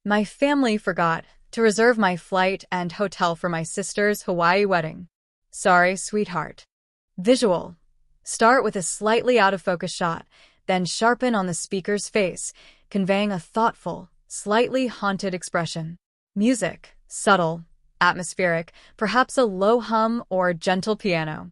My family forgot to reserve my flight and hotel for my sister's Hawaii wedding. Sorry, sweetheart. Visual. Start with a slightly out-of-focus shot, then sharpen on the speaker's face, conveying a thoughtful, slightly haunted expression. Music. Subtle, atmospheric, perhaps a low hum or gentle piano.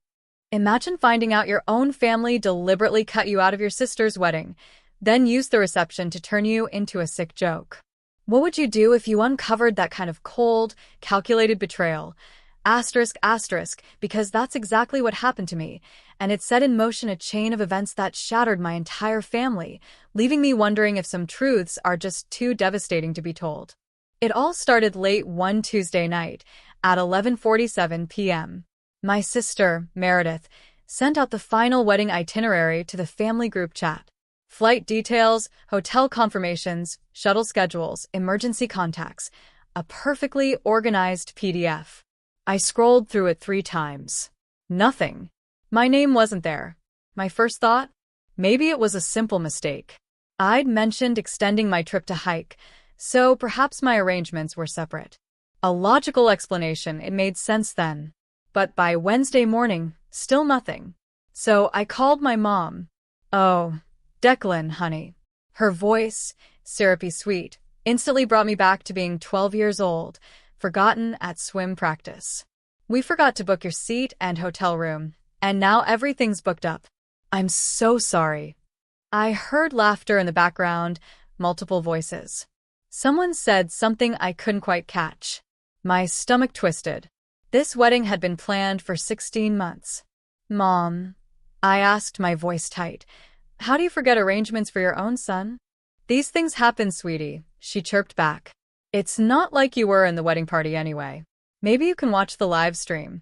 Imagine finding out your own family deliberately cut you out of your sister's wedding, then use the reception to turn you into a sick joke. What would you do if you uncovered that kind of cold, calculated betrayal? Asterisk, asterisk, because that's exactly what happened to me, and it set in motion a chain of events that shattered my entire family, leaving me wondering if some truths are just too devastating to be told. It all started late one Tuesday night, at 11:47 p.m. My sister, Meredith, sent out the final wedding itinerary to the family group chat. Flight details, hotel confirmations, shuttle schedules, emergency contacts. A perfectly organized PDF. I scrolled through it 3 times. Nothing. My name wasn't there. My first thought? Maybe it was a simple mistake. I'd mentioned extending my trip to hike, so perhaps my arrangements were separate. A logical explanation, it made sense then. But by Wednesday morning, still nothing. So I called my mom. Oh, Declan, honey. Her voice, syrupy sweet, instantly brought me back to being 12 years old, forgotten at swim practice. We forgot to book your seat and hotel room, and now everything's booked up. I'm so sorry. I heard laughter in the background, multiple voices. Someone said something I couldn't quite catch. My stomach twisted. This wedding had been planned for 16 months. Mom, I asked, my voice tight. How do you forget arrangements for your own son? These things happen, sweetie, she chirped back. It's not like you were in the wedding party anyway. Maybe you can watch the live stream.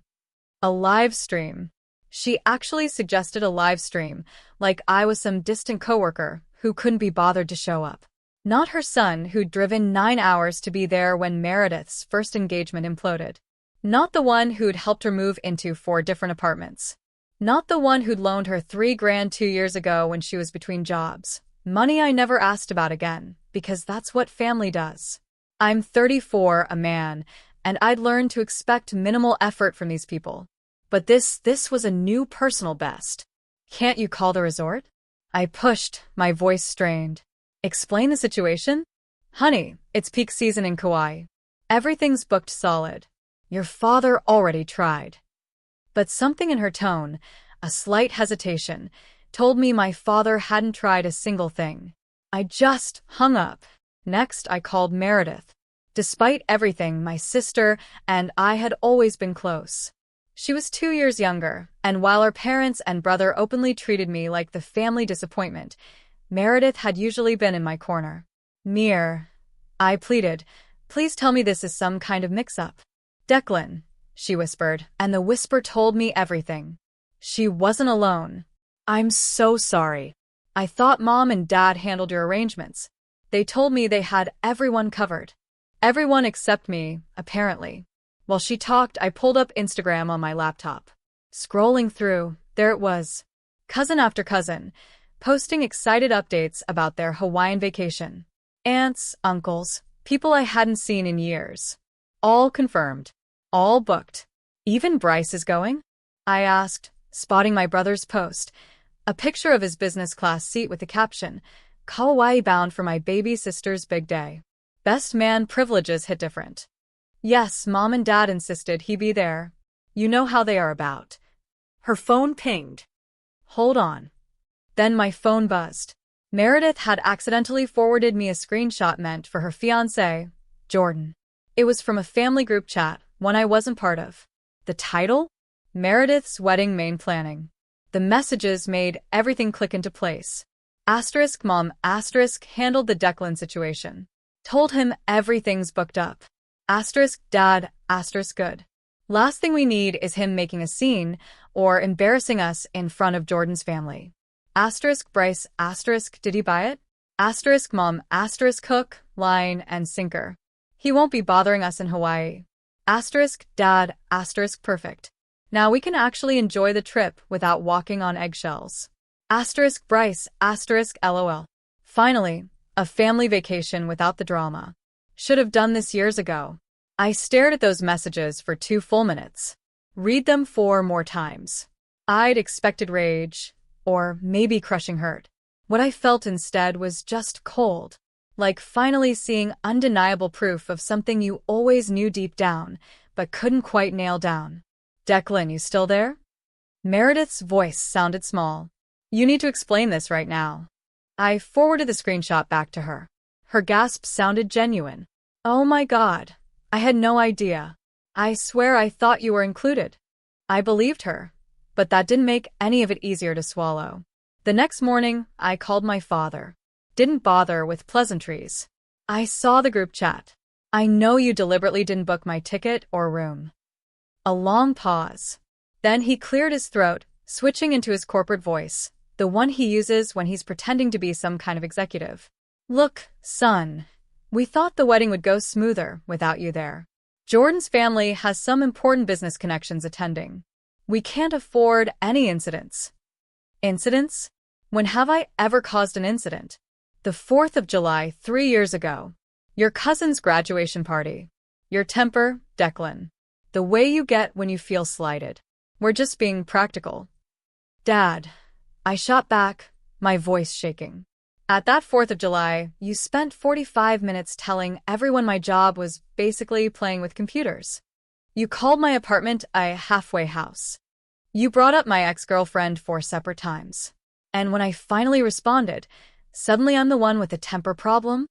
A live stream. She actually suggested a live stream, like I was some distant coworker who couldn't be bothered to show up. Not her son who'd driven 9 hours to be there when Meredith's first engagement imploded. Not the one who'd helped her move into 4 different apartments. Not the one who'd loaned her $3,000 2 years ago when she was between jobs. Money I never asked about again, because that's what family does. I'm 34, a man, and I'd learned to expect minimal effort from these people. But this was a new personal best. Can't you call the resort? I pushed, my voice strained. Explain the situation? Honey, it's peak season in Kauai. Everything's booked solid. Your father already tried. But something in her tone, a slight hesitation, told me my father hadn't tried a single thing. I just hung up. Next, I called Meredith. Despite everything, my sister and I had always been close. She was 2 years younger, and while her parents and brother openly treated me like the family disappointment, Meredith had usually been in my corner. Mir, I pleaded, please tell me this is some kind of mix-up. Declan, she whispered, and the whisper told me everything. She wasn't alone. I'm so sorry. I thought Mom and Dad handled your arrangements. They told me they had everyone covered. Everyone except me, apparently. While she talked, I pulled up Instagram on my laptop. Scrolling through, there it was. Cousin after cousin, posting excited updates about their Hawaiian vacation. Aunts, uncles, people I hadn't seen in years. All confirmed. All booked. Even Bryce is going? I asked, spotting my brother's post. A picture of his business class seat with the caption, Kauai bound for my baby sister's big day. Best man privileges hit different. Yes, Mom and Dad insisted he be there. You know how they are about. Her phone pinged. Hold on. Then my phone buzzed. Meredith had accidentally forwarded me a screenshot meant for her fiancé, Jordan. It was from a family group chat, one I wasn't part of. The title? Meredith's Wedding Main Planning. The messages made everything click into place. Asterisk Mom asterisk handled the Declan situation. Told him everything's booked up. Asterisk Dad asterisk good. Last thing we need is him making a scene or embarrassing us in front of Jordan's family. Asterisk Bryce asterisk did he buy it? Asterisk Mom asterisk hook, line, and sinker. He won't be bothering us in Hawaii. Asterisk Dad asterisk perfect. Now we can actually enjoy the trip without walking on eggshells. Asterisk Bryce asterisk LOL. Finally, a family vacation without the drama. Should have done this years ago. I stared at those messages for 2 full minutes. Read them 4 more times. I'd expected rage, or maybe crushing hurt. What I felt instead was just cold, like finally seeing undeniable proof of something you always knew deep down, but couldn't quite nail down. Declan, you still there? Meredith's voice sounded small. You need to explain this right now. I forwarded the screenshot back to her. Her gasp sounded genuine. Oh my God. I had no idea. I swear I thought you were included. I believed her, but that didn't make any of it easier to swallow. The next morning, I called my father. Didn't bother with pleasantries. I saw the group chat. I know you deliberately didn't book my ticket or room. A long pause. Then he cleared his throat, switching into his corporate voice, the one he uses when he's pretending to be some kind of executive. Look, son. We thought the wedding would go smoother without you there. Jordan's family has some important business connections attending. We can't afford any incidents. Incidents? When have I ever caused an incident? The 4th of July 3 years ago. Your cousin's graduation party. Your temper, Declan. The way you get when you feel slighted. We're just being practical. Dad. I shot back, my voice shaking. At that 4th of July, you spent 45 minutes telling everyone my job was basically playing with computers. You called my apartment a halfway house. You brought up my ex-girlfriend 4 separate times. And when I finally responded, suddenly I'm the one with the temper problem?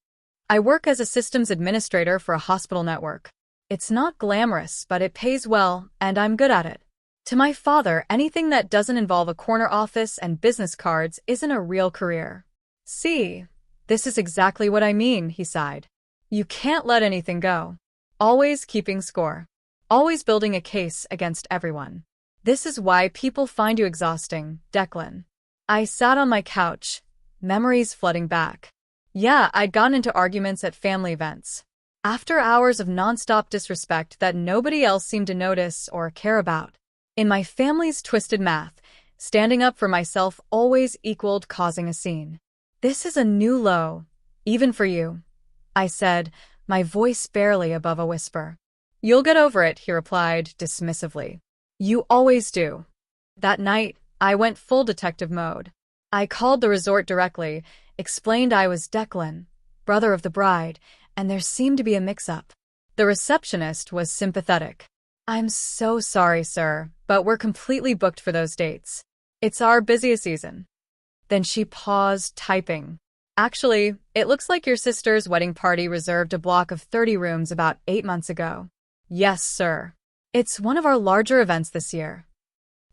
I work as a systems administrator for a hospital network. It's not glamorous, but it pays well, and I'm good at it. To my father, anything that doesn't involve a corner office and business cards isn't a real career. See, this is exactly what I mean, he sighed. You can't let anything go. Always keeping score. Always building a case against everyone. This is why people find you exhausting, Declan. I sat on my couch, memories flooding back. Yeah, I'd gotten into arguments at family events. After hours of nonstop disrespect that nobody else seemed to notice or care about. In my family's twisted math, standing up for myself always equaled causing a scene. This is a new low, even for you, I said, my voice barely above a whisper. You'll get over it, he replied dismissively. You always do. That night, I went full detective mode. I called the resort directly, explained I was Declan, brother of the bride, and there seemed to be a mix-up. The receptionist was sympathetic. I'm so sorry, sir, but we're completely booked for those dates. It's our busiest season. Then she paused, typing. Actually, it looks like your sister's wedding party reserved a block of 30 rooms about 8 months ago. Yes, sir. It's one of our larger events this year.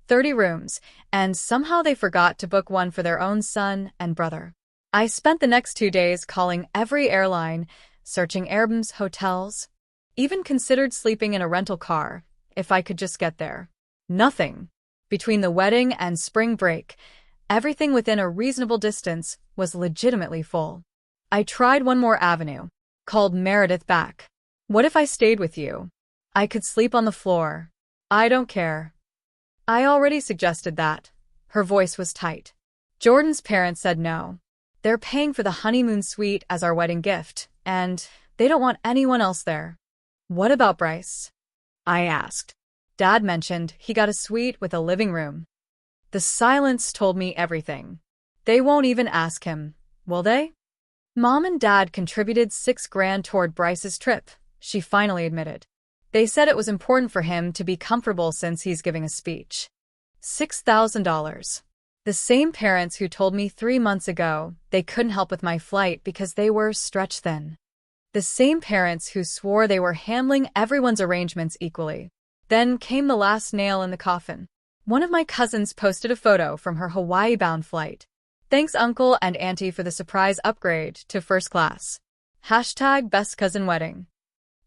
30 rooms, and somehow they forgot to book one for their own son and brother. I spent the next 2 days calling every airline, searching Airbnbs, hotels, even considered sleeping in a rental car, if I could just get there. Nothing. Between the wedding and spring break, everything within a reasonable distance was legitimately full. I tried one more avenue, called Meredith back. What if I stayed with you? I could sleep on the floor. I don't care. I already suggested that. Her voice was tight. Jordan's parents said no. They're paying for the honeymoon suite as our wedding gift, and they don't want anyone else there. What about Bryce? I asked. Dad mentioned he got a suite with a living room. The silence told me everything. They won't even ask him, will they? Mom and Dad contributed $6,000 toward Bryce's trip, she finally admitted. They said it was important for him to be comfortable since he's giving a speech. $6,000. The same parents who told me 3 months ago they couldn't help with my flight because they were stretched thin. The same parents who swore they were handling everyone's arrangements equally. Then came the last nail in the coffin. One of my cousins posted a photo from her Hawaii-bound flight. Thanks Uncle and Auntie for the surprise upgrade to first class. #BestCousinWedding.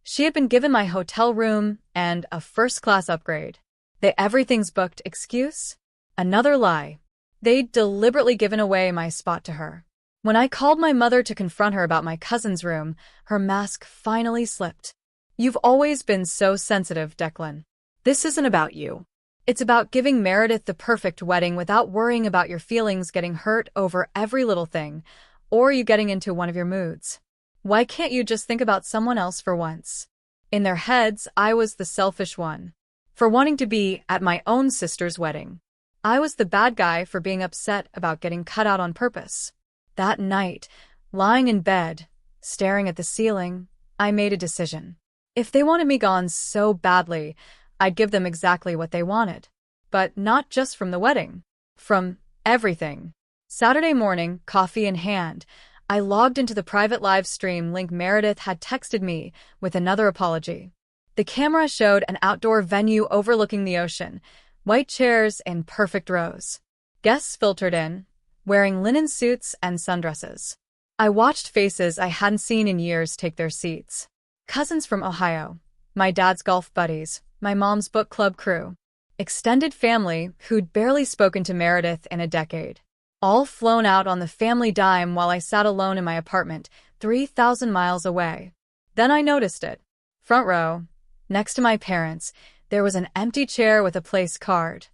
She had been given my hotel room and a first-class upgrade. The everything's booked excuse? Another lie. They'd deliberately given away my spot to her. When I called my mother to confront her about my cousin's room, her mask finally slipped. You've always been so sensitive, Declan. This isn't about you. It's about giving Meredith the perfect wedding without worrying about your feelings getting hurt over every little thing, or you getting into one of your moods. Why can't you just think about someone else for once? In their heads, I was the selfish one for wanting to be at my own sister's wedding. I was the bad guy for being upset about getting cut out on purpose. That night, lying in bed, staring at the ceiling, I made a decision. If they wanted me gone so badly, I'd give them exactly what they wanted. But not just from the wedding. From everything. Saturday morning, coffee in hand, I logged into the private live stream link Meredith had texted me with another apology. The camera showed an outdoor venue overlooking the ocean, white chairs in perfect rows. Guests filtered in, wearing linen suits and sundresses. I watched faces I hadn't seen in years take their seats. Cousins from Ohio, my dad's golf buddies, my mom's book club crew, extended family who'd barely spoken to Meredith in a decade. All flown out on the family dime while I sat alone in my apartment, 3,000 miles away. Then I noticed it. Front row, next to my parents, there was an empty chair with a place card.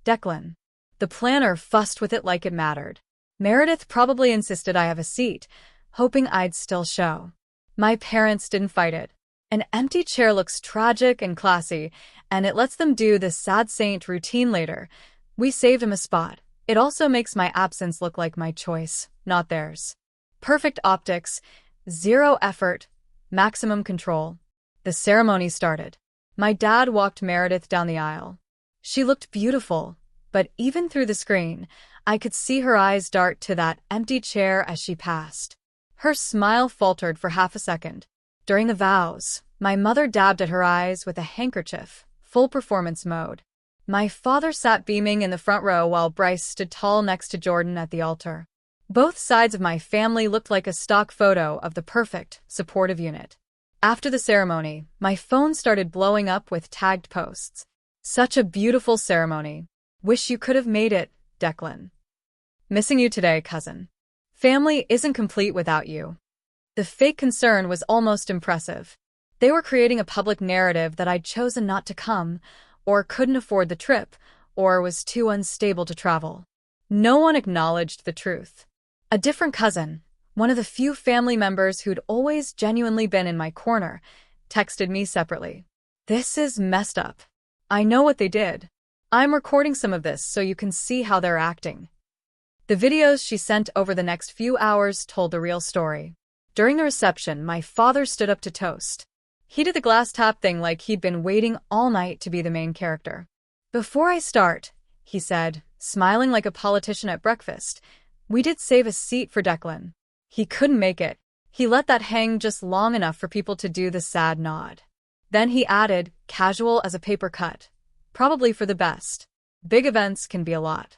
Declan. The planner fussed with it like it mattered. Meredith probably insisted I have a seat, hoping I'd still show. My parents didn't fight it. An empty chair looks tragic and classy, and it lets them do the sad saint routine later. We saved him a spot. It also makes my absence look like my choice, not theirs. Perfect optics, zero effort, maximum control. The ceremony started. My dad walked Meredith down the aisle. She looked beautiful, but even through the screen, I could see her eyes dart to that empty chair as she passed. Her smile faltered for half a second. During the vows, my mother dabbed at her eyes with a handkerchief, full performance mode. My father sat beaming in the front row while Bryce stood tall next to Jordan at the altar. Both sides of my family looked like a stock photo of the perfect, supportive unit. After the ceremony, my phone started blowing up with tagged posts. Such a beautiful ceremony. Wish you could have made it, Declan. Missing you today, cousin. Family isn't complete without you. The fake concern was almost impressive. They were creating a public narrative that I'd chosen not to come, or couldn't afford the trip, or was too unstable to travel. No one acknowledged the truth. A different cousin, one of the few family members who'd always genuinely been in my corner, texted me separately. This is messed up. I know what they did. I'm recording some of this so you can see how they're acting. The videos she sent over the next few hours told the real story. During the reception, my father stood up to toast. He did the glass tap thing like he'd been waiting all night to be the main character. Before I start, he said, smiling like a politician at breakfast, we did save a seat for Declan. He couldn't make it. He let that hang just long enough for people to do the sad nod. Then he added, casual as a paper cut. Probably for the best. Big events can be a lot.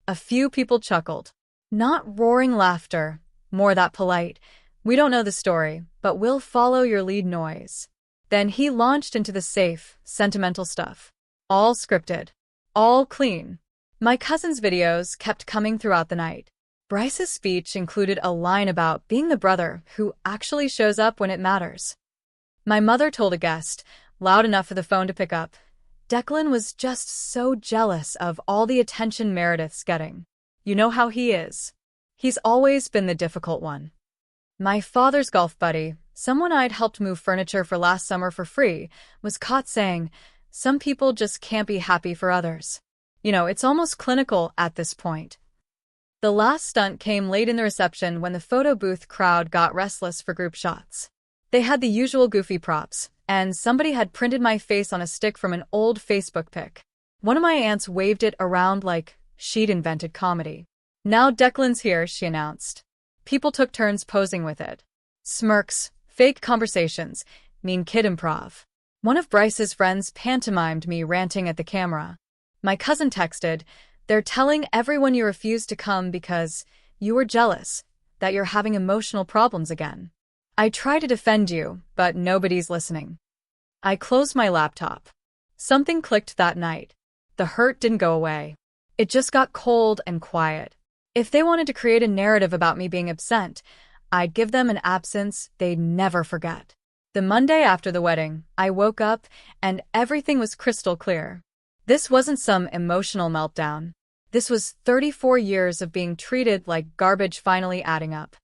A few people chuckled. Not roaring laughter, more that polite, we don't know the story, but we'll follow your lead noise. Then he launched into the safe, sentimental stuff. All scripted. All clean. My cousin's videos kept coming throughout the night. Bryce's speech included a line about being the brother who actually shows up when it matters. My mother told a guest, loud enough for the phone to pick up, Declan was just so jealous of all the attention Meredith's getting. You know how he is. He's always been the difficult one. My father's golf buddy, someone I'd helped move furniture for last summer for free, was caught saying, some people just can't be happy for others. You know, it's almost clinical at this point. The last stunt came late in the reception when the photo booth crowd got restless for group shots. They had the usual goofy props, and somebody had printed my face on a stick from an old Facebook pic. One of my aunts waved it around like she'd invented comedy. Now Declan's here, she announced. People took turns posing with it. Smirks, fake conversations, mean kid improv. One of Bryce's friends pantomimed me ranting at the camera. My cousin texted, they're telling everyone you refused to come because you were jealous, that you're having emotional problems again. I try to defend you, but nobody's listening. I closed my laptop. Something clicked that night. The hurt didn't go away. It just got cold and quiet. If they wanted to create a narrative about me being absent, I'd give them an absence they'd never forget. The Monday after the wedding, I woke up and everything was crystal clear. This wasn't some emotional meltdown. This was 34 years of being treated like garbage finally adding up.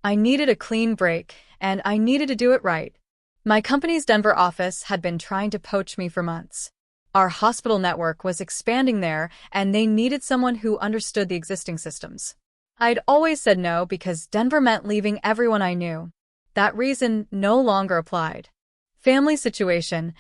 I needed a clean break, and I needed to do it right. My company's Denver office had been trying to poach me for months. Our hospital network was expanding there, and they needed someone who understood the existing systems. I'd always said no because Denver meant leaving everyone I knew. That reason no longer applied. Family situation.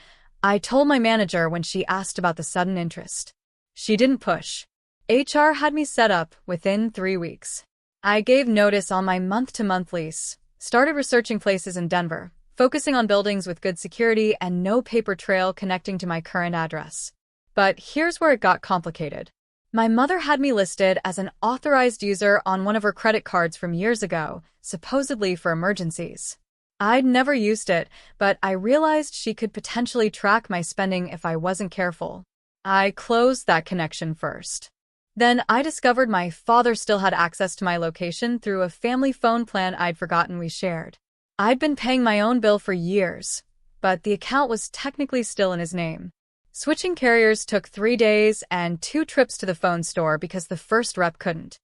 I told my manager when she asked about the sudden interest. She didn't push. HR had me set up within 3 weeks. I gave notice on my month-to-month lease, started researching places in Denver, focusing on buildings with good security and no paper trail connecting to my current address. But here's where it got complicated. My mother had me listed as an authorized user on one of her credit cards from years ago, supposedly for emergencies. I'd never used it, but I realized she could potentially track my spending if I wasn't careful. I closed that connection first. Then I discovered my father still had access to my location through a family phone plan I'd forgotten we shared. I'd been paying my own bill for years, but the account was technically still in his name. Switching carriers took 3 days and 2 trips to the phone store because the first rep couldn't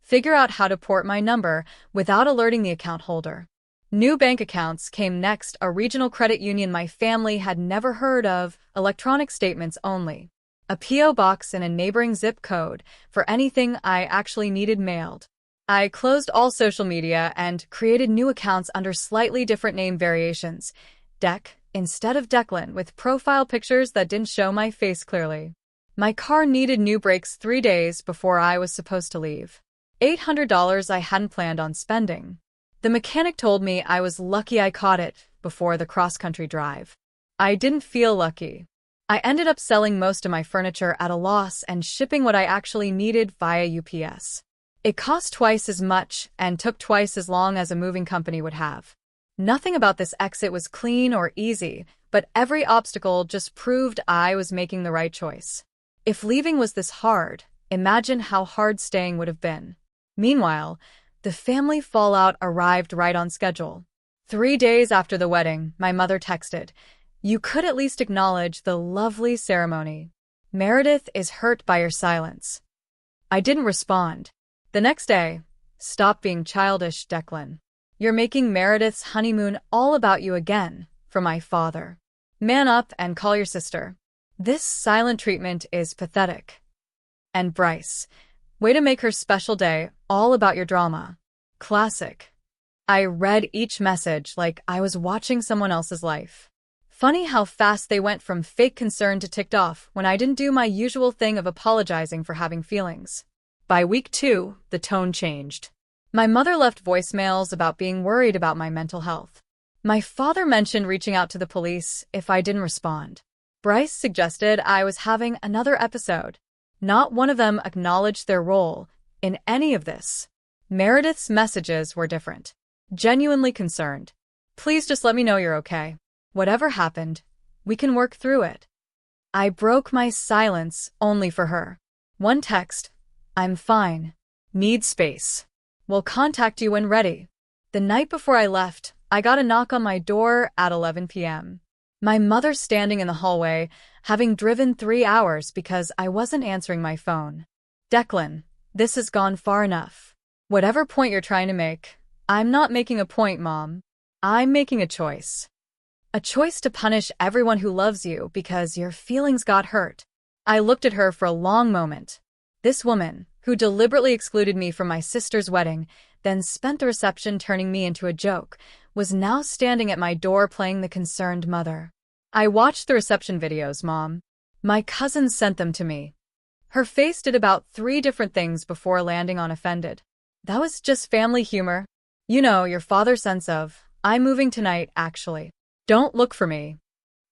figure out how to port my number without alerting the account holder. New bank accounts came next, a regional credit union my family had never heard of, electronic statements only. A P.O. box in a neighboring zip code for anything I actually needed mailed. I closed all social media and created new accounts under slightly different name variations. Deck instead of Declan, with profile pictures that didn't show my face clearly. My car needed new brakes 3 days before I was supposed to leave. $800 I hadn't planned on spending. The mechanic told me I was lucky I caught it before the cross-country drive. I didn't feel lucky. I ended up selling most of my furniture at a loss and shipping what I actually needed via UPS. It cost twice as much and took twice as long as a moving company would have. Nothing about this exit was clean or easy, but every obstacle just proved I was making the right choice. If leaving was this hard, imagine how hard staying would have been. Meanwhile, the family fallout arrived right on schedule. 3 days after the wedding, my mother texted, "You could at least acknowledge the lovely ceremony. Meredith is hurt by your silence." I didn't respond. The next day, "Stop being childish, Declan. You're making Meredith's honeymoon all about you again," from my father. "Man up and call your sister. This silent treatment is pathetic." And Bryce, "Way to make her special day all about your drama." Classic. I read each message like I was watching someone else's life. Funny how fast they went from fake concern to ticked off when I didn't do my usual thing of apologizing for having feelings. By week 2, the tone changed. My mother left voicemails about being worried about my mental health. My father mentioned reaching out to the police if I didn't respond. Bryce suggested I was having another episode. Not one of them acknowledged their role in any of this. Meredith's messages were different. Genuinely concerned. "Please just let me know you're okay. Whatever happened, we can work through it." I broke my silence only for her. One text, "I'm fine. Need space. We'll contact you when ready." The night before I left, I got a knock on my door at 11 p.m. My mother standing in the hallway, having driven 3 hours because I wasn't answering my phone. "Declan, this has gone far enough. Whatever point you're trying to make, I'm not making a point, Mom. I'm making a choice. A choice to punish everyone who loves you because your feelings got hurt." I looked at her for a long moment. This woman, who deliberately excluded me from my sister's wedding, then spent the reception turning me into a joke, was now standing at my door playing the concerned mother. "I watched the reception videos, Mom. My cousin sent them to me." Her face did about 3 different things before landing on offended. "That was just family humor. You know, your father's sense of, 'I'm moving tonight, actually. Don't look for me.'"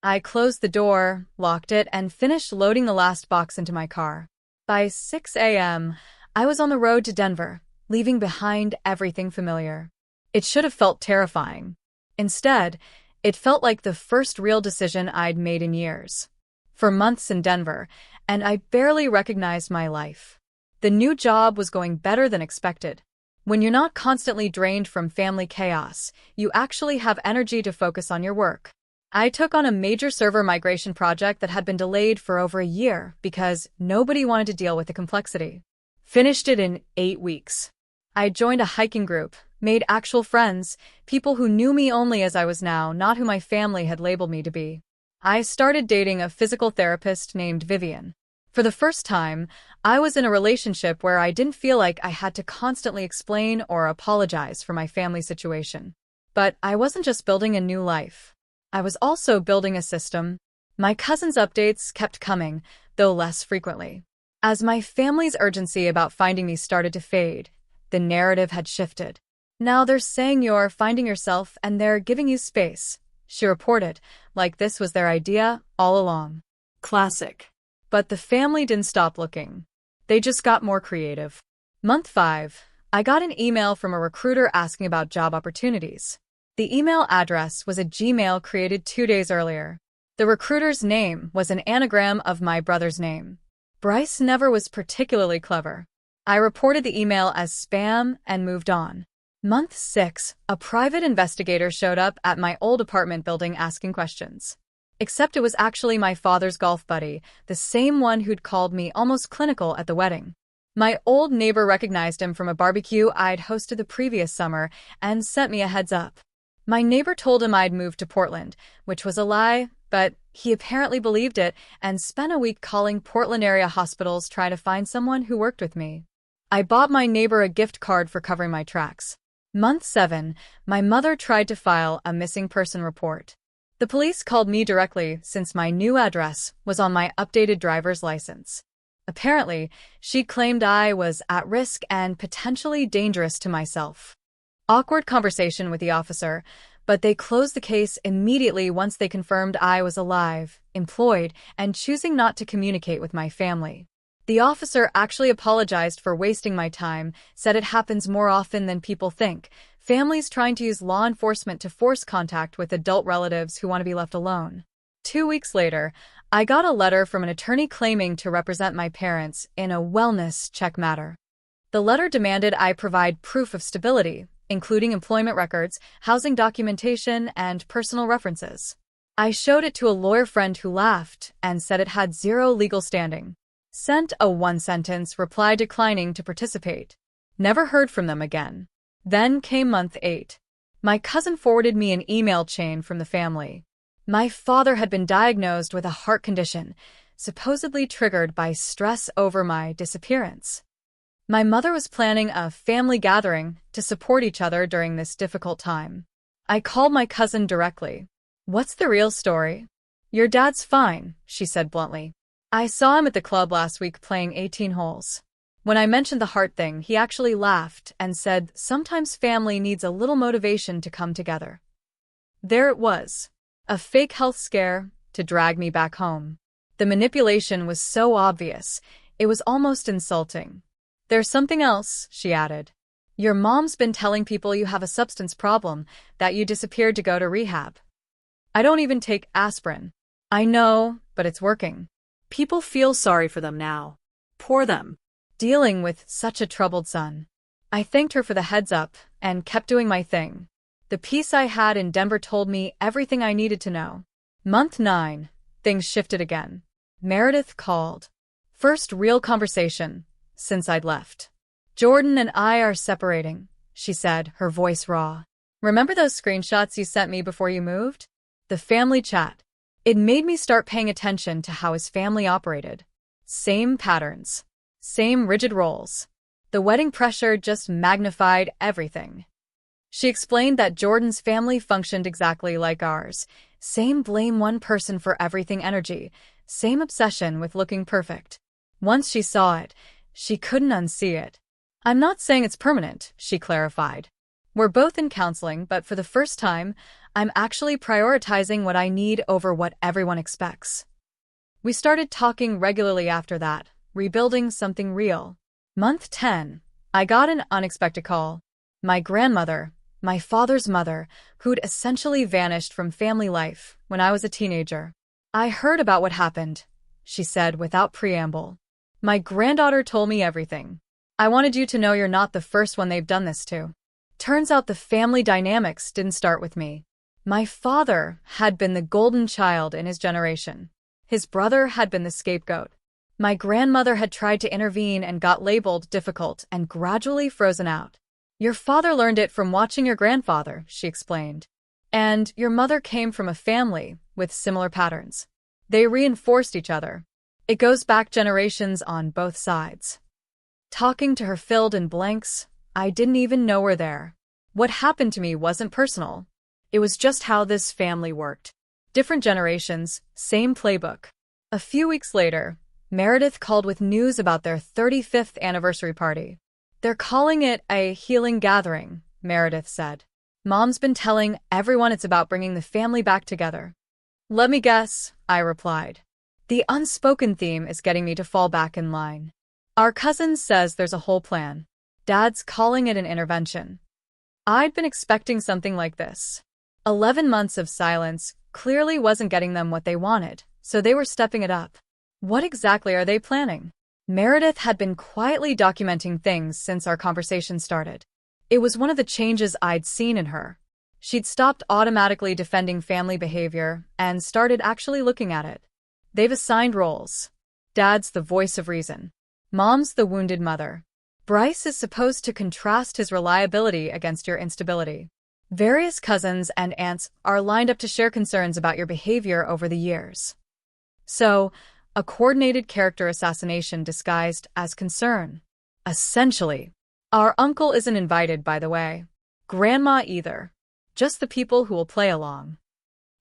I closed the door, locked it, and finished loading the last box into my car. By 6 a.m., I was on the road to Denver, leaving behind everything familiar. It should have felt terrifying. Instead, it felt like the first real decision I'd made in years. For months in Denver, and I barely recognized my life. The new job was going better than expected. When you're not constantly drained from family chaos, you actually have energy to focus on your work. I took on a major server migration project that had been delayed for over a year because nobody wanted to deal with the complexity. Finished it in 8 weeks. I joined a hiking group, Made actual friends, people who knew me only as I was now, not who my family had labeled me to be. I started dating a physical therapist named Vivian. For the first time, I was in a relationship where I didn't feel like I had to constantly explain or apologize for my family situation. But I wasn't just building a new life. I was also building a system. My cousin's updates kept coming, though less frequently. As my family's urgency about finding me started to fade, the narrative had shifted. Now they're saying you're finding yourself and they're giving you space, she reported, like this was their idea all along. Classic. But the family didn't stop looking. They just got more creative. Month 5, I got an email from a recruiter asking about job opportunities. The email address was a Gmail created 2 days earlier. The recruiter's name was an anagram of my brother's name. Bryce never was particularly clever. I reported the email as spam and moved on. Month 6, a private investigator showed up at my old apartment building asking questions. Except it was actually my father's golf buddy, the same one who'd called me almost clinical at the wedding. My old neighbor recognized him from a barbecue I'd hosted the previous summer and sent me a heads up. My neighbor told him I'd moved to Portland, which was a lie, but he apparently believed it and spent a week calling Portland area hospitals trying to find someone who worked with me. I bought my neighbor a gift card for covering my tracks. Month 7, my mother tried to file a missing person report. The police called me directly since my new address was on my updated driver's license. Apparently, she claimed I was at risk and potentially dangerous to myself. Awkward conversation with the officer, but they closed the case immediately once they confirmed I was alive, employed, and choosing not to communicate with my family. The officer actually apologized for wasting my time, said it happens more often than people think, families trying to use law enforcement to force contact with adult relatives who want to be left alone. 2 weeks later, I got a letter from an attorney claiming to represent my parents in a wellness check matter. The letter demanded I provide proof of stability, including employment records, housing documentation, and personal references. I showed it to a lawyer friend who laughed and said it had zero legal standing. Sent a one-sentence reply declining to participate. Never heard from them again. Then came month 8. My cousin forwarded me an email chain from the family. My father had been diagnosed with a heart condition, supposedly triggered by stress over my disappearance. My mother was planning a family gathering to support each other during this difficult time. I called my cousin directly. "What's the real story?" "Your dad's fine," she said bluntly. "I saw him at the club last week playing 18 holes. When I mentioned the heart thing, he actually laughed and said sometimes family needs a little motivation to come together." There it was. A fake health scare to drag me back home. The manipulation was so obvious, it was almost insulting. "There's something else," she added. "Your mom's been telling people you have a substance problem, that you disappeared to go to rehab." "I don't even take aspirin." "I know, but it's working." People feel sorry for them now. Poor them. Dealing with such a troubled son. I thanked her for the heads up and kept doing my thing. The peace I had in Denver told me everything I needed to know. Month 9. Things shifted again. Meredith called. First real conversation since I'd left. "Jordan and I are separating," she said, her voice raw. "Remember those screenshots you sent me before you moved?" The family chat. It made me start paying attention to how his family operated. Same patterns. Same rigid roles. The wedding pressure just magnified everything. She explained that Jordan's family functioned exactly like ours. Same blame one person for everything energy. Same obsession with looking perfect. Once she saw it, she couldn't unsee it. "I'm not saying it's permanent," she clarified. "We're both in counseling, but for the first time, I'm actually prioritizing what I need over what everyone expects." We started talking regularly after that, rebuilding something real. Month 10. I got an unexpected call. My grandmother, my father's mother, who'd essentially vanished from family life when I was a teenager. "I heard about what happened," she said without preamble. "My granddaughter told me everything. I wanted you to know you're not the first one they've done this to." Turns out the family dynamics didn't start with me. My father had been the golden child in his generation. His brother had been the scapegoat. My grandmother had tried to intervene and got labeled difficult and gradually frozen out. Your father learned it from watching your grandfather, she explained. And your mother came from a family with similar patterns. They reinforced each other. It goes back generations on both sides. Talking to her filled in blanks I didn't even know were there. What happened to me wasn't personal. It was just how this family worked. Different generations, same playbook. A few weeks later, Meredith called with news about their 35th anniversary party. They're calling it a healing gathering, Meredith said. Mom's been telling everyone it's about bringing the family back together. Let me guess, I replied. The unspoken theme is getting me to fall back in line. Our cousin says there's a whole plan. Dad's calling it an intervention. I'd been expecting something like this. 11 months of silence clearly wasn't getting them what they wanted, so they were stepping it up. What exactly are they planning? Meredith had been quietly documenting things since our conversation started. It was one of the changes I'd seen in her. She'd stopped automatically defending family behavior and started actually looking at it. They've assigned roles. Dad's the voice of reason. Mom's the wounded mother. Bryce is supposed to contrast his reliability against your instability. Various cousins and aunts are lined up to share concerns about your behavior over the years. So, a coordinated character assassination disguised as concern. Essentially. Our uncle isn't invited, by the way. Grandma either. Just the people who will play along.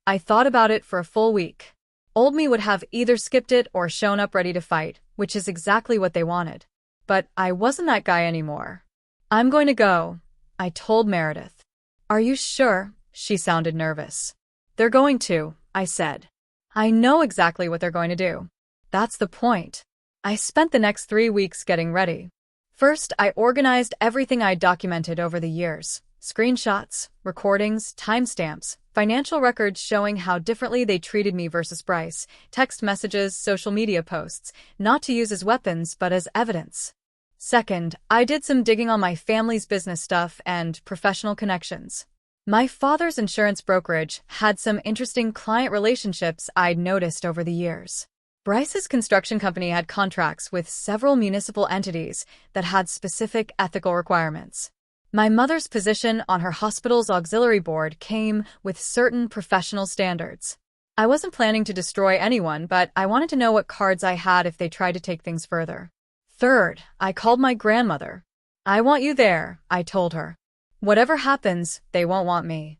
I thought about it for a full week. Old me would have either skipped it or shown up ready to fight, which is exactly what they wanted. But I wasn't that guy anymore. I'm going to go, I told Meredith. Are you sure? She sounded nervous. They're going to, I said. I know exactly what they're going to do. That's the point. I spent the next 3 weeks getting ready. First, I organized everything I'd documented over the years. Screenshots, recordings, timestamps, financial records showing how differently they treated me versus Bryce, text messages, social media posts, not to use as weapons but as evidence. Second, I did some digging on my family's business stuff and professional connections. My father's insurance brokerage had some interesting client relationships I'd noticed over the years. Bryce's construction company had contracts with several municipal entities that had specific ethical requirements. My mother's position on her hospital's auxiliary board came with certain professional standards. I wasn't planning to destroy anyone, but I wanted to know what cards I had if they tried to take things further. Third, I called my grandmother. I want you there, I told her. Whatever happens, they won't want me.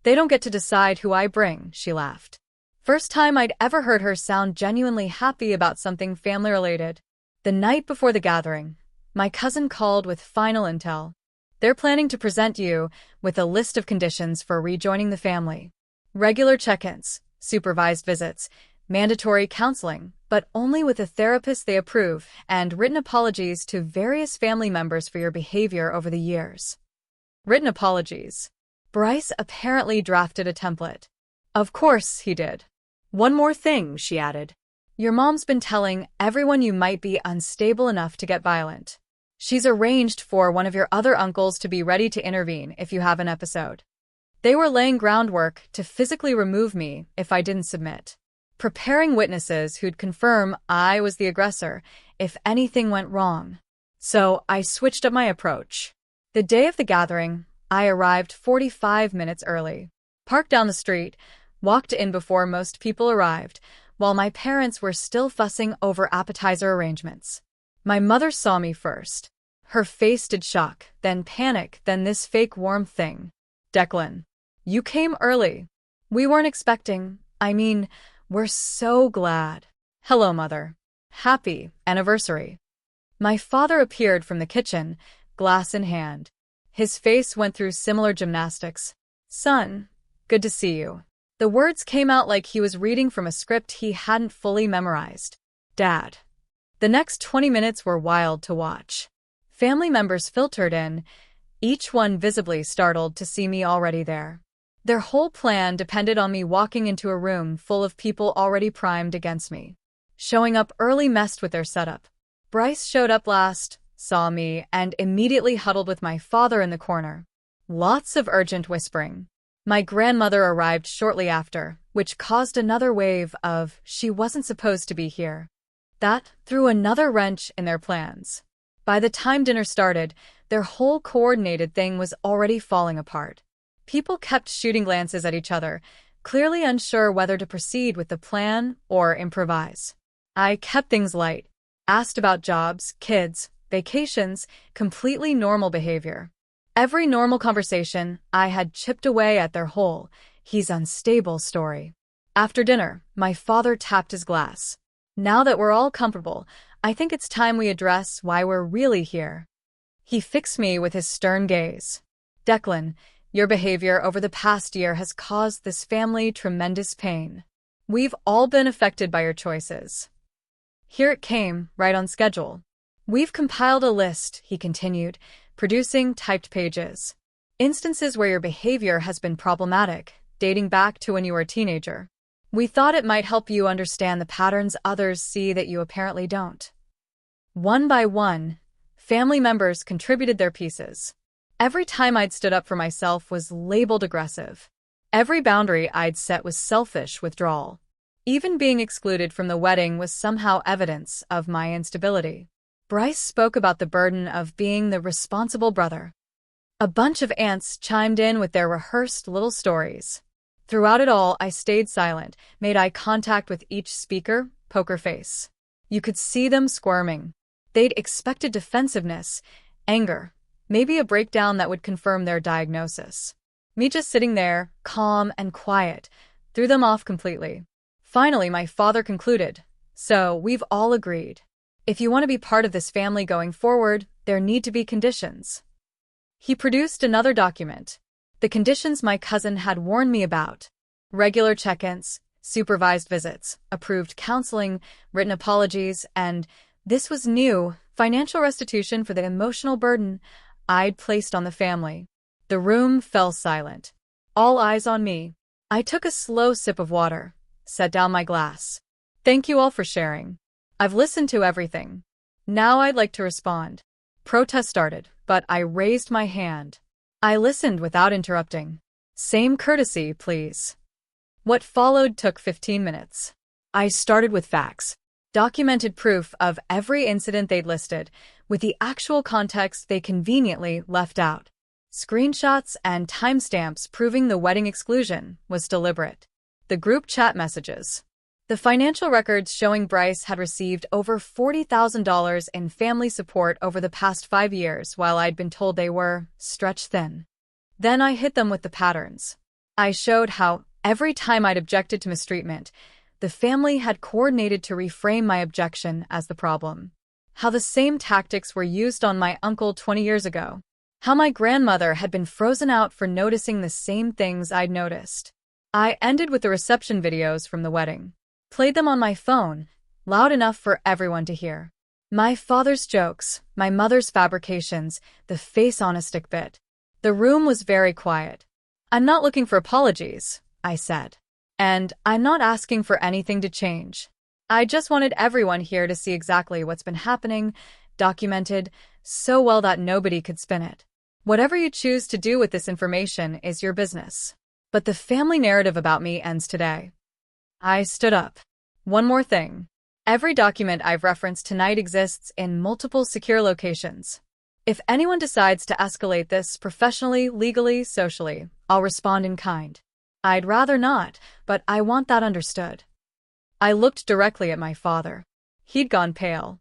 They don't get to decide who I bring, she laughed. First time I'd ever heard her sound genuinely happy about something family-related. The night before the gathering, my cousin called with final intel. They're planning to present you with a list of conditions for rejoining the family. Regular check-ins, supervised visits, mandatory counseling, but only with a therapist they approve, and written apologies to various family members for your behavior over the years. Written apologies. Bryce apparently drafted a template. Of course he did. One more thing, she added. Your mom's been telling everyone you might be unstable enough to get violent. She's arranged for one of your other uncles to be ready to intervene if you have an episode. They were laying groundwork to physically remove me if I didn't submit. Preparing witnesses who'd confirm I was the aggressor if anything went wrong. So I switched up my approach. The day of the gathering, I arrived 45 minutes early. Parked down the street, walked in before most people arrived, while my parents were still fussing over appetizer arrangements. My mother saw me first. Her face did shock, then panic, then this fake warm thing. Declan, you came early. We weren't expecting. We're so glad. Hello, Mother. Happy anniversary. My father appeared from the kitchen, glass in hand. His face went through similar gymnastics. Son, good to see you. The words came out like he was reading from a script he hadn't fully memorized. Dad. The next 20 minutes were wild to watch. Family members filtered in, each one visibly startled to see me already there. Their whole plan depended on me walking into a room full of people already primed against me. Showing up early messed with their setup. Bryce showed up last, saw me, and immediately huddled with my father in the corner. Lots of urgent whispering. My grandmother arrived shortly after, which caused another wave of "she wasn't supposed to be here." That threw another wrench in their plans. By the time dinner started, their whole coordinated thing was already falling apart. People kept shooting glances at each other, clearly unsure whether to proceed with the plan or improvise. I kept things light, asked about jobs, kids, vacations, completely normal behavior. Every normal conversation, I had chipped away at their whole, "he's unstable" story. After dinner, my father tapped his glass. "Now that we're all comfortable, I think it's time we address why we're really here." He fixed me with his stern gaze. "Declan, your behavior over the past year has caused this family tremendous pain. We've all been affected by your choices." Here it came, right on schedule. "We've compiled a list," he continued, producing typed pages. "Instances where your behavior has been problematic, dating back to when you were a teenager. We thought it might help you understand the patterns others see that you apparently don't." One by one, family members contributed their pieces. Every time I'd stood up for myself was labeled aggressive. Every boundary I'd set was selfish withdrawal. Even being excluded from the wedding was somehow evidence of my instability. Bryce spoke about the burden of being the responsible brother. A bunch of aunts chimed in with their rehearsed little stories. Throughout it all, I stayed silent, made eye contact with each speaker, poker face. You could see them squirming. They'd expected defensiveness, anger, maybe a breakdown that would confirm their diagnosis. Me just sitting there, calm and quiet, threw them off completely. Finally, my father concluded, "So, we've all agreed. If you want to be part of this family going forward, there need to be conditions." He produced another document. The conditions my cousin had warned me about: regular check-ins, supervised visits, approved counseling, written apologies, and, this was new, financial restitution for the emotional burden I'd placed on the family. The room fell silent. All eyes on me. I took a slow sip of water, set down my glass. "Thank you all for sharing. I've listened to everything. Now I'd like to respond." Protest started, but I raised my hand. I listened without interrupting. "Same courtesy, please." What followed took 15 minutes. I started with facts. Documented proof of every incident they'd listed, with the actual context they conveniently left out. Screenshots and timestamps proving the wedding exclusion was deliberate. The group chat messages. The financial records showing Bryce had received over $40,000 in family support over the past 5 years, while I'd been told they were stretched thin. Then I hit them with the patterns. I showed how, every time I'd objected to mistreatment, the family had coordinated to reframe my objection as the problem. How the same tactics were used on my uncle 20 years ago. How my grandmother had been frozen out for noticing the same things I'd noticed. I ended with the reception videos from the wedding. Played them on my phone, loud enough for everyone to hear. My father's jokes, my mother's fabrications, the face-on-a-stick bit. The room was very quiet. "I'm not looking for apologies," I said. "And I'm not asking for anything to change. I just wanted everyone here to see exactly what's been happening, documented, so well that nobody could spin it. Whatever you choose to do with this information is your business. But the family narrative about me ends today." I stood up. "One more thing. Every document I've referenced tonight exists in multiple secure locations. If anyone decides to escalate this professionally, legally, socially, I'll respond in kind. I'd rather not, but I want that understood." I looked directly at my father. He'd gone pale.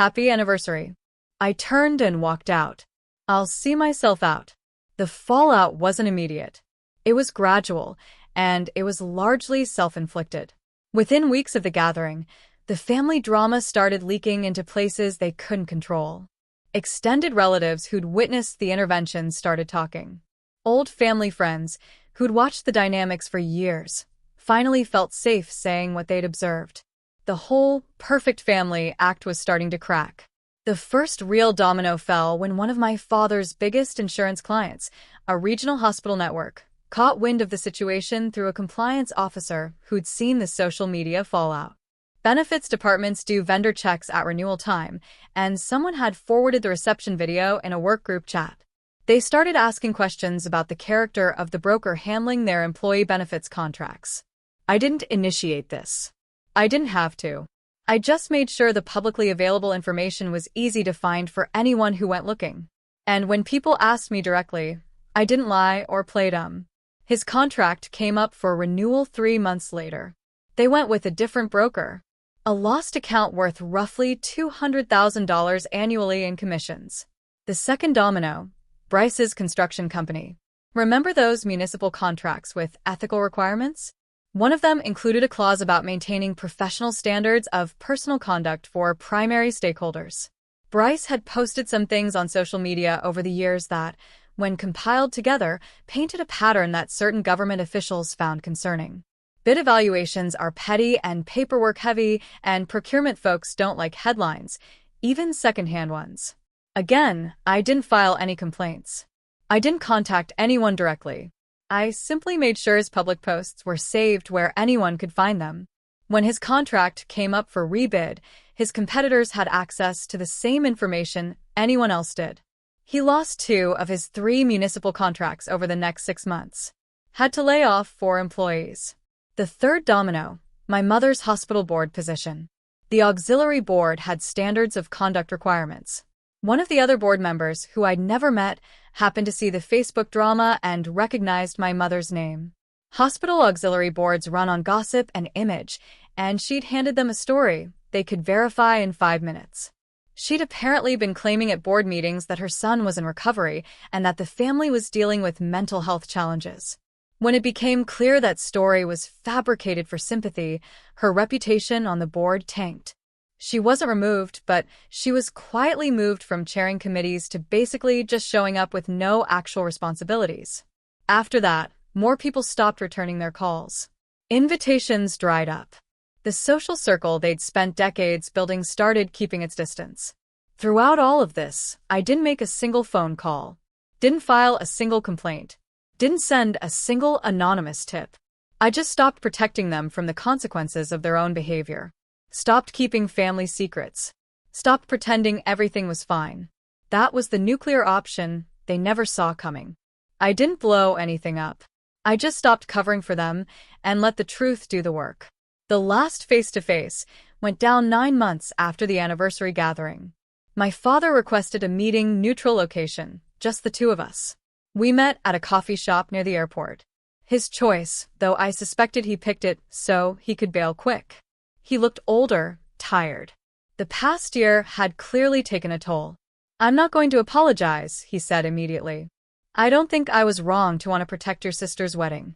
"Happy anniversary." I turned and walked out. I'll see myself out. The fallout wasn't immediate. It was gradual, and it was largely self-inflicted. Within weeks of the gathering, the family drama started leaking into places they couldn't control. Extended relatives who'd witnessed the intervention started talking. Old family friends, who'd watched the dynamics for years, finally felt safe saying what they'd observed. The whole perfect family act was starting to crack. The first real domino fell when one of my father's biggest insurance clients, a regional hospital network, caught wind of the situation through a compliance officer who'd seen the social media fallout. Benefits departments do vendor checks at renewal time, and someone had forwarded the reception video in a work group chat. They started asking questions about the character of the broker handling their employee benefits contracts. I didn't initiate this. I didn't have to. I just made sure the publicly available information was easy to find for anyone who went looking. And when people asked me directly, I didn't lie or play dumb. His contract came up for renewal 3 months later. They went with a different broker. A lost account worth roughly $200,000 annually in commissions. The second domino, Bryce's construction company. Remember those municipal contracts with ethical requirements? One of them included a clause about maintaining professional standards of personal conduct for primary stakeholders. Bryce had posted some things on social media over the years that, when compiled together, painted a pattern that certain government officials found concerning. Bid evaluations are petty and paperwork-heavy, and procurement folks don't like headlines, even secondhand ones. Again, I didn't file any complaints. I didn't contact anyone directly. I simply made sure his public posts were saved where anyone could find them. When his contract came up for rebid, his competitors had access to the same information anyone else did. He lost 2 of his 3 municipal contracts over the next 6 months. Had to lay off 4 employees. The third domino, my mother's hospital board position. The auxiliary board had standards of conduct requirements. One of the other board members, who I'd never met, happened to see the Facebook drama and recognized my mother's name. Hospital auxiliary boards run on gossip and image, and she'd handed them a story they could verify in 5 minutes. She'd apparently been claiming at board meetings that her son was in recovery and that the family was dealing with mental health challenges. When it became clear that story was fabricated for sympathy, her reputation on the board tanked. She wasn't removed, but she was quietly moved from chairing committees to basically just showing up with no actual responsibilities. After that, more people stopped returning their calls. Invitations dried up. The social circle they'd spent decades building started keeping its distance. Throughout all of this, I didn't make a single phone call. Didn't file a single complaint. Didn't send a single anonymous tip. I just stopped protecting them from the consequences of their own behavior. Stopped keeping family secrets. Stopped pretending everything was fine. That was the nuclear option they never saw coming. I didn't blow anything up. I just stopped covering for them and let the truth do the work. The last face-to-face went down 9 months after the anniversary gathering. My father requested a meeting-neutral location, just the 2 of us. We met at a coffee shop near the airport. His choice, though I suspected he picked it so he could bail quick. He looked older, tired. The past year had clearly taken a toll. I'm not going to apologize, he said immediately. I don't think I was wrong to want to protect your sister's wedding.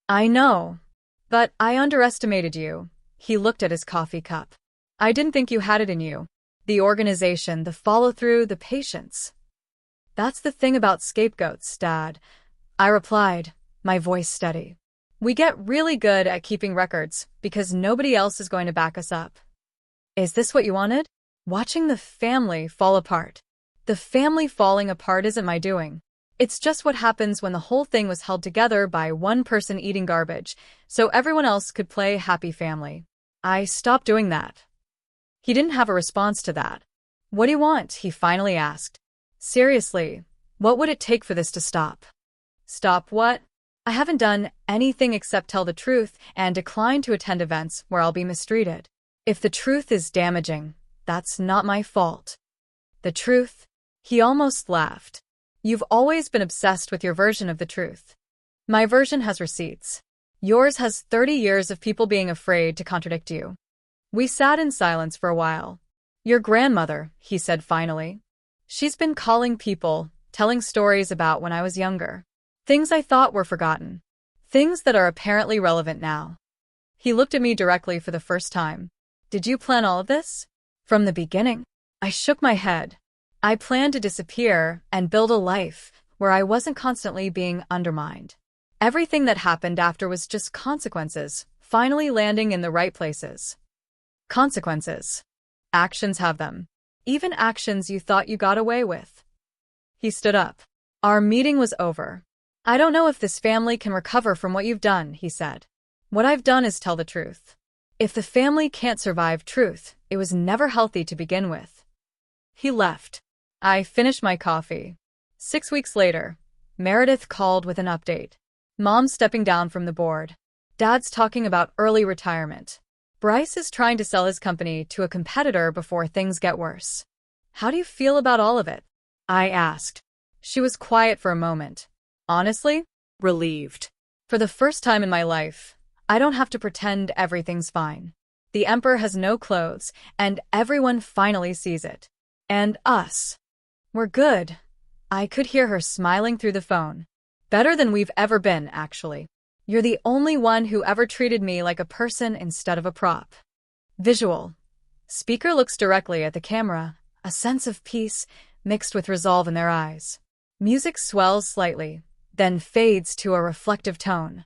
I know. But I underestimated you. He looked at his coffee cup. I didn't think you had it in you. The organization, the follow-through, the patience. That's the thing about scapegoats, Dad. I replied, my voice steady. We get really good at keeping records because nobody else is going to back us up. Is this what you wanted? Watching the family fall apart. The family falling apart isn't my doing. It's just what happens when the whole thing was held together by one person eating garbage, so everyone else could play happy family. I stopped doing that. He didn't have a response to that. What do you want? He finally asked. Seriously, what would it take for this to stop? Stop what? I haven't done anything except tell the truth and decline to attend events where I'll be mistreated. If the truth is damaging, that's not my fault. The truth? He almost laughed. You've always been obsessed with your version of the truth. My version has receipts. Yours has 30 years of people being afraid to contradict you. We sat in silence for a while. Your grandmother, he said finally. She's been calling people, telling stories about when I was younger. Things I thought were forgotten. Things that are apparently relevant now. He looked at me directly for the first time. Did you plan all of this? From the beginning? I shook my head. I planned to disappear and build a life where I wasn't constantly being undermined. Everything that happened after was just consequences, finally landing in the right places. Consequences. Actions have them. Even actions you thought you got away with. He stood up. Our meeting was over. I don't know if this family can recover from what you've done, he said. What I've done is tell the truth. If the family can't survive truth, it was never healthy to begin with. He left. I finished my coffee. 6 weeks later, Meredith called with an update. Mom's stepping down from the board. Dad's talking about early retirement. Bryce is trying to sell his company to a competitor before things get worse. How do you feel about all of it? I asked. She was quiet for a moment. Honestly, relieved. For the first time in my life, I don't have to pretend everything's fine. The Emperor has no clothes, and everyone finally sees it. And us. We're good. I could hear her smiling through the phone. Better than we've ever been, actually. You're the only one who ever treated me like a person instead of a prop. Visual. Speaker looks directly at the camera, a sense of peace mixed with resolve in their eyes. Music swells slightly, then fades to a reflective tone.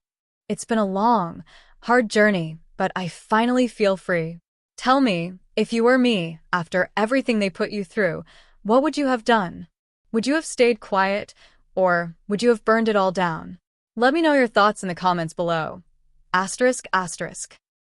It's been a long, hard journey, but I finally feel free. Tell me, if you were me, after everything they put you through, what would you have done? Would you have stayed quiet, or would you have burned it all down? Let me know your thoughts in the comments below. ***.